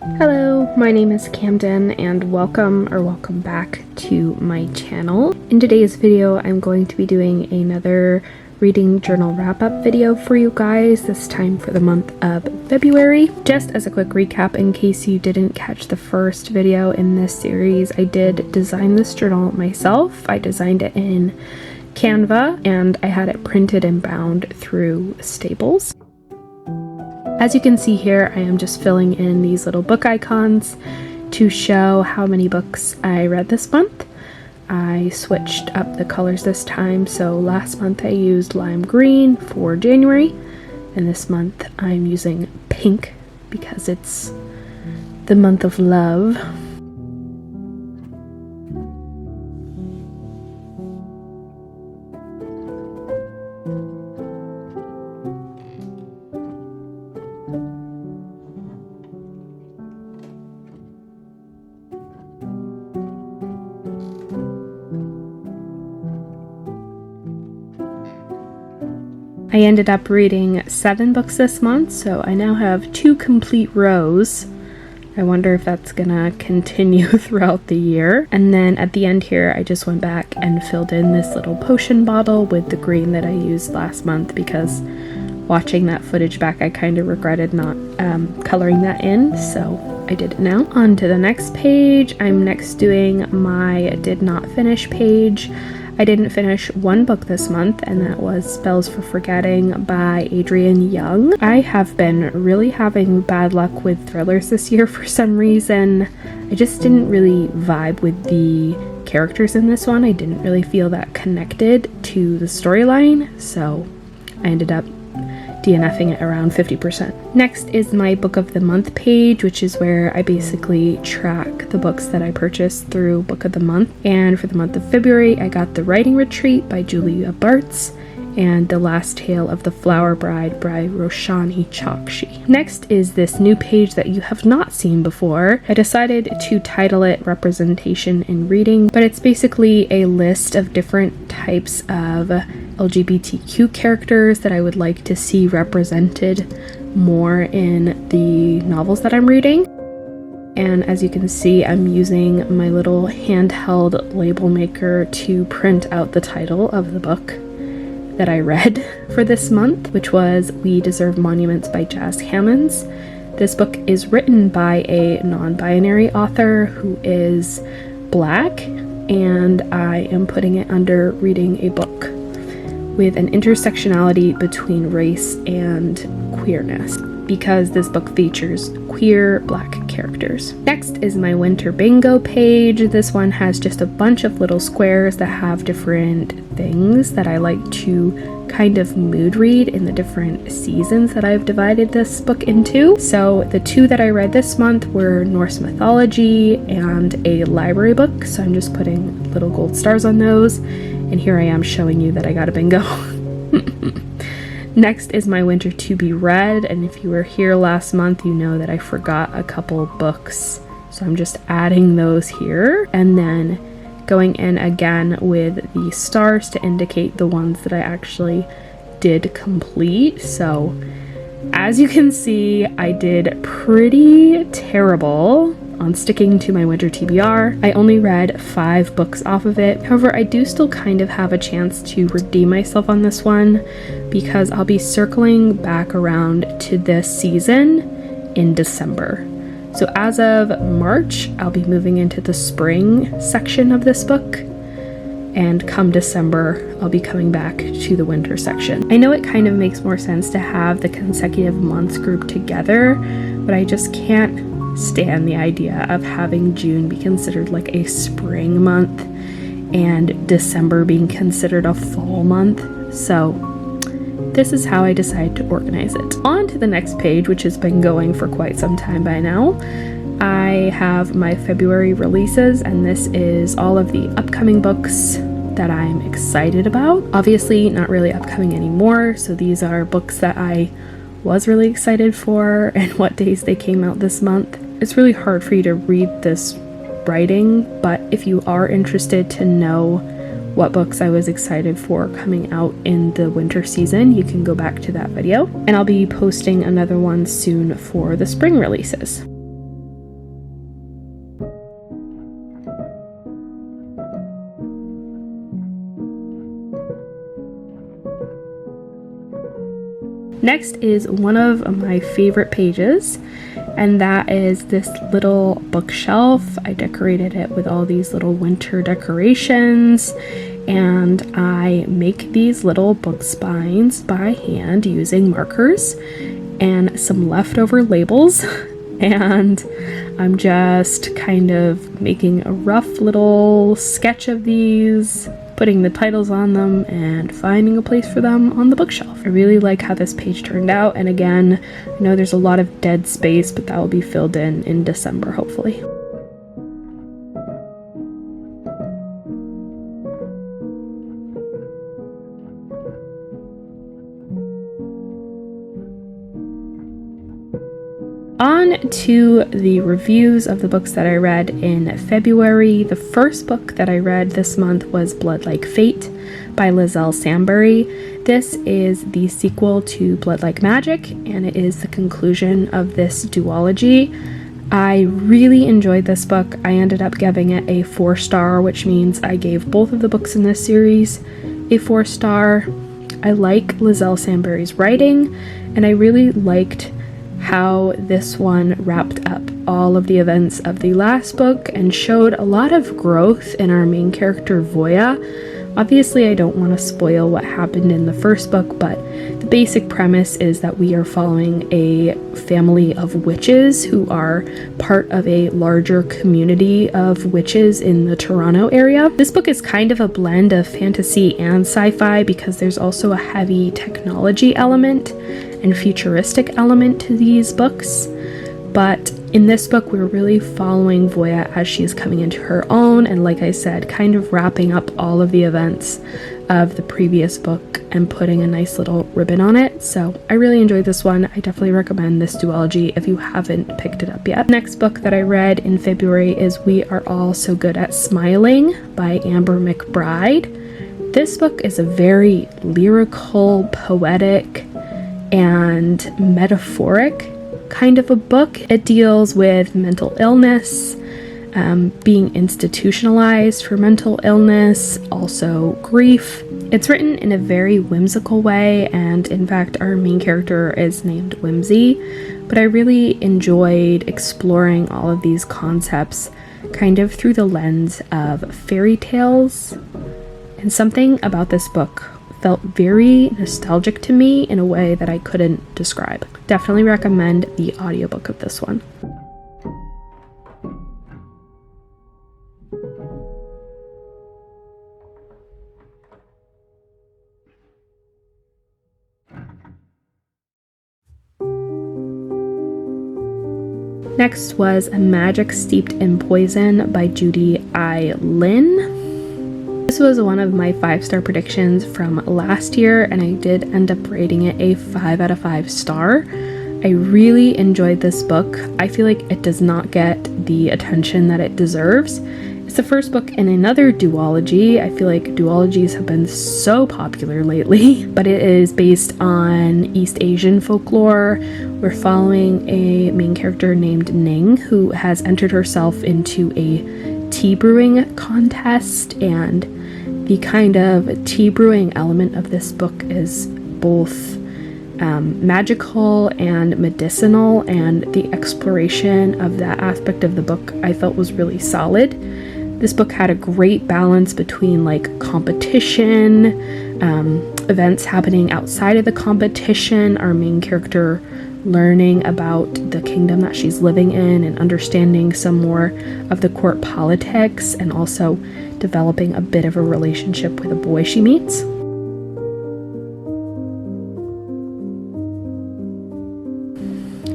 Hello, my name is Camden and welcome back to my channel. In today's video, I'm going to be doing another reading journal wrap-up video for you guys, this time for the month of February. Just as a quick recap, in case you didn't catch the first video in this series, I did design this journal myself. I designed it in Canva and I had it printed and bound through Staples. As you can see here, I am just filling in these little book icons to show how many books I read this month. I switched up the colors this time, so last month I used lime green for January, and this month I'm using pink because it's the month of love. I ended up reading 7 books this month, so I now have 2 complete rows. I wonder if that's gonna continue throughout the year. And then at the end here, I just went back and filled in this little potion bottle with the green that I used last month, because watching that footage back, I kind of regretted not coloring that in, so I did it now. On to the next page. I'm next doing my did not finish page. I didn't finish one book this month, and that was Spells for Forgetting by Adrienne Young. I have been really having bad luck with thrillers this year for some reason. I just didn't really vibe with the characters in this one. I didn't really feel that connected to the storyline, so I ended up DNFing it around 50%. Next is my book of the month page, which is where I basically track the books that I purchased through book of the month. And for the month of February, I got The Writing Retreat by Julia Bartz and The Last Tale of the Flower Bride by Roshani Chokshi. Next is this new page that you have not seen before. I decided to title it Representation in Reading, but it's basically a list of different types of LGBTQ characters that I would like to see represented more in the novels that I'm reading. And as you can see, I'm using my little handheld label maker to print out the title of the book that I read for this month, which was We Deserve Monuments by Jas Hammonds. This book is written by a non-binary author who is Black, and I am putting it under reading a book with an intersectionality between race and queerness, because this book features queer Black characters. Next is my winter bingo page. This one has just a bunch of little squares that have different things that I like to kind of mood read in the different seasons that I've divided this book into. So the 2 that I read this month were Norse mythology and a library book, so I'm just putting little gold stars on those, and here I am showing you that I got a bingo. Next is my winter to be read, and if you were here last month, you know that I forgot a couple books, so I'm just adding those here, and then going in again with the stars to indicate the ones that I actually did complete. So as you can see, I did pretty terrible on sticking to my winter TBR. I only read 5 books off of it. However, I do still kind of have a chance to redeem myself on this one, because I'll be circling back around to this season in December. So as of March, I'll be moving into the spring section of this book, and come December, I'll be coming back to the winter section. I know it kind of makes more sense to have the consecutive months grouped together, but I just can't stand the idea of having June be considered like a spring month and December being considered a fall month. So this is how I decided to organize it. On to the next page, which has been going for quite some time by now. I have my February releases, and this is all of the upcoming books that I'm excited about. Obviously not really upcoming anymore, so these are books that I was really excited for and what days they came out this month. It's really hard for you to read this writing, but if you are interested to know what books I was excited for coming out in the winter season, you can go back to that video, and I'll be posting another one soon for the spring releases. Next is one of my favorite pages, and that is this little bookshelf. I decorated it with all these little winter decorations, and I make these little book spines by hand using markers and some leftover labels. And I'm just kind of making a rough little sketch of these, putting the titles on them, and finding a place for them on the bookshelf. I really like how this page turned out, and again, I know there's a lot of dead space, but that will be filled in December, hopefully. On to the reviews of the books that I read in February. The first book that I read this month was Blood Like Fate by Liselle Sambury. This is the sequel to Blood Like Magic, and it is the conclusion of this duology. I really enjoyed this book. I ended up giving it a 4-star, which means I gave both of the books in this series a 4-star. I like Liselle Sambury's writing, and I really liked how this one wrapped up all of the events of the last book and showed a lot of growth in our main character Voya. Obviously, I don't want to spoil what happened in the first book, but the basic premise is that we are following a family of witches who are part of a larger community of witches in the Toronto area. This book is kind of a blend of fantasy and sci-fi because there's also a heavy technology element and futuristic element to these books. But in this book, we're really following Voya as she's coming into her own, and like I said, kind of wrapping up all of the events of the previous book and putting a nice little ribbon on it. So I really enjoyed this one. I definitely recommend this duology if you haven't picked it up yet. Next book that I read in February is We Are All So Good at Smiling by Amber McBride. This book is a very lyrical, poetic, and metaphoric kind of a book. It deals with mental illness, being institutionalized for mental illness, also grief. It's written in a very whimsical way, and in fact our main character is named Whimsy, but I really enjoyed exploring all of these concepts kind of through the lens of fairy tales. And something about this book felt very nostalgic to me in a way that I couldn't describe. Definitely recommend the audiobook of this one. Next was A Magic Steeped in Poison by Judy I. Lin. This was one of my 5-star predictions from last year, and I did end up rating it a 5 out of 5 star. I really enjoyed this book. I feel like it does not get the attention that it deserves. It's the first book in another duology. I feel like duologies have been so popular lately, but it is based on East Asian folklore. We're following a main character named Ning who has entered herself into a tea brewing contest, and the kind of tea brewing element of this book is both magical and medicinal, and the exploration of that aspect of the book I felt was really solid. This book had a great balance between like competition, events happening outside of the competition, our main character learning about the kingdom that she's living in and understanding some more of the court politics, and also developing a bit of a relationship with a boy she meets.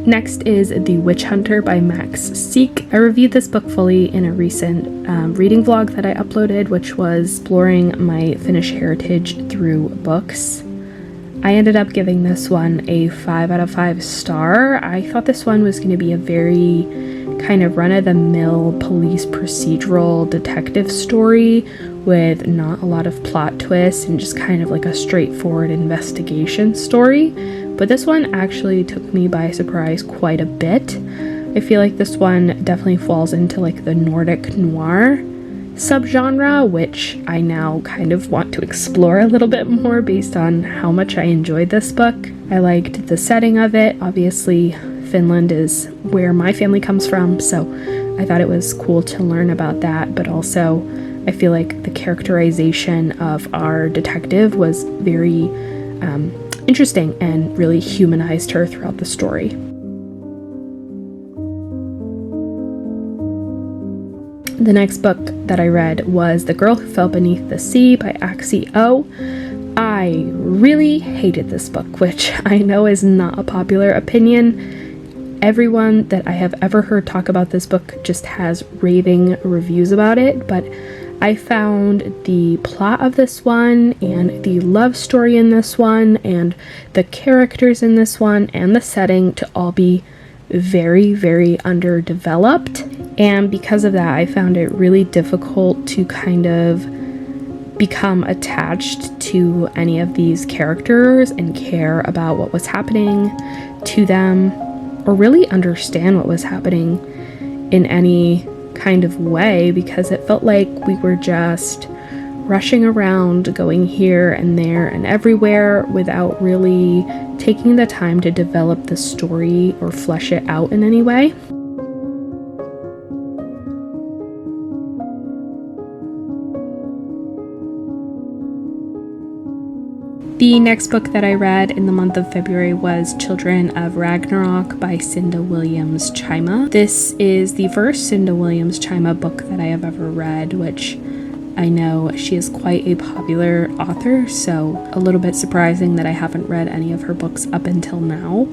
Next is The Witch Hunter by Max Seek. I reviewed this book fully in a recent reading vlog that I uploaded, which was exploring my Finnish heritage through books. I ended up giving this one a 5 out of 5 star. I thought this one was going to be a very kind of run-of-the-mill police procedural detective story with not a lot of plot twists and just kind of like a straightforward investigation story. But this one actually took me by surprise quite a bit. I feel like this one definitely falls into like the Nordic noir subgenre, which I now kind of want to explore a little bit more based on how much I enjoyed this book. I liked the setting of it. Obviously, Finland is where my family comes from, so I thought it was cool to learn about that, but also I feel like the characterization of our detective was very interesting and really humanized her throughout the story. The next book that I read was The Girl Who Fell Beneath the Sea by Axie Oh. I really hated this book, which I know is not a popular opinion. Everyone that I have ever heard talk about this book just has raving reviews about it, but I found the plot of this one and the love story in this one and the characters in this one and the setting to all be very, very underdeveloped. And because of that, I found it really difficult to kind of become attached to any of these characters and care about what was happening to them, or really understand what was happening in any kind of way, because it felt like we were just rushing around, going here and there and everywhere without really taking the time to develop the story or flesh it out in any way. The next book that I read in the month of February was Children of Ragnarok by Cinda Williams Chima. This is the first Cinda Williams Chima book that I have ever read, which I know she is quite a popular author, so a little bit surprising that I haven't read any of her books up until now.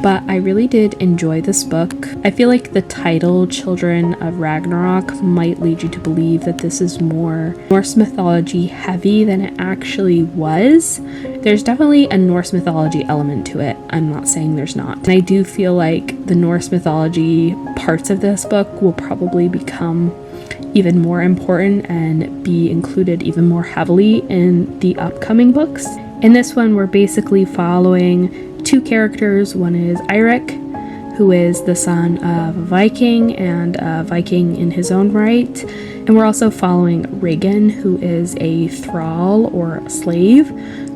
But I really did enjoy this book. I feel like the title, Children of Ragnarok, might lead you to believe that this is more Norse mythology heavy than it actually was. There's definitely a Norse mythology element to it. I'm not saying there's not. And I do feel like the Norse mythology parts of this book will probably become even more important and be included even more heavily in the upcoming books. In this one, we're basically following two characters. One is Eirik, who is the son of a Viking and a Viking in his own right. And we're also following Regan, who is a thrall or a slave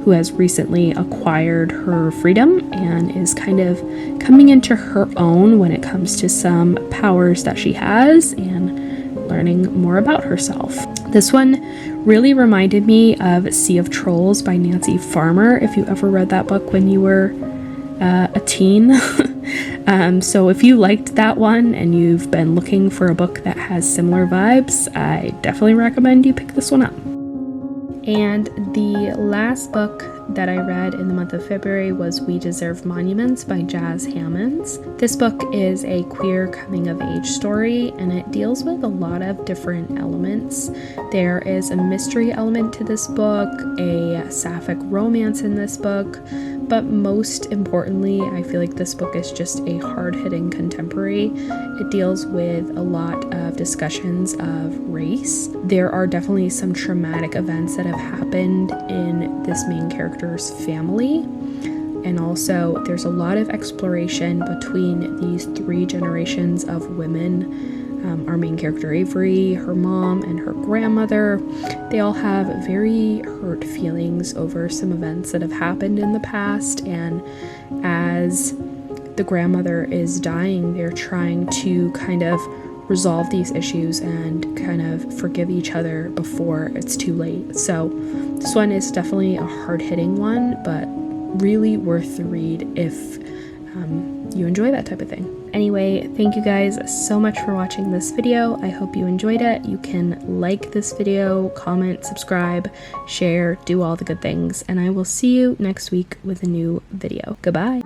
who has recently acquired her freedom and is kind of coming into her own when it comes to some powers that she has and learning more about herself. This one really reminded me of Sea of Trolls by Nancy Farmer, if you ever read that book when you were a teen. So if you liked that one and you've been looking for a book that has similar vibes, I definitely recommend you pick this one up. And the last book that I read in the month of February was We Deserve Monuments by Jas Hammonds. This book is a queer coming-of-age story, and it deals with a lot of different elements. There is a mystery element to this book, a sapphic romance in this book, but most importantly, I feel like this book is just a hard-hitting contemporary. It deals with a lot of discussions of race. There are definitely some traumatic events that have happened in this main character's family, and also there's a lot of exploration between these three generations of women. Our main character Avery, her mom, and her grandmother, they all have very hurt feelings over some events that have happened in the past, and as the grandmother is dying, they're trying to kind of resolve these issues and kind of forgive each other before it's too late. So this one is definitely a hard-hitting one, but really worth the read if you enjoy that type of thing. Anyway, thank you guys so much for watching this video. I hope you enjoyed it. You can like this video, comment, subscribe, share, do all the good things, and I will see you next week with a new video. Goodbye.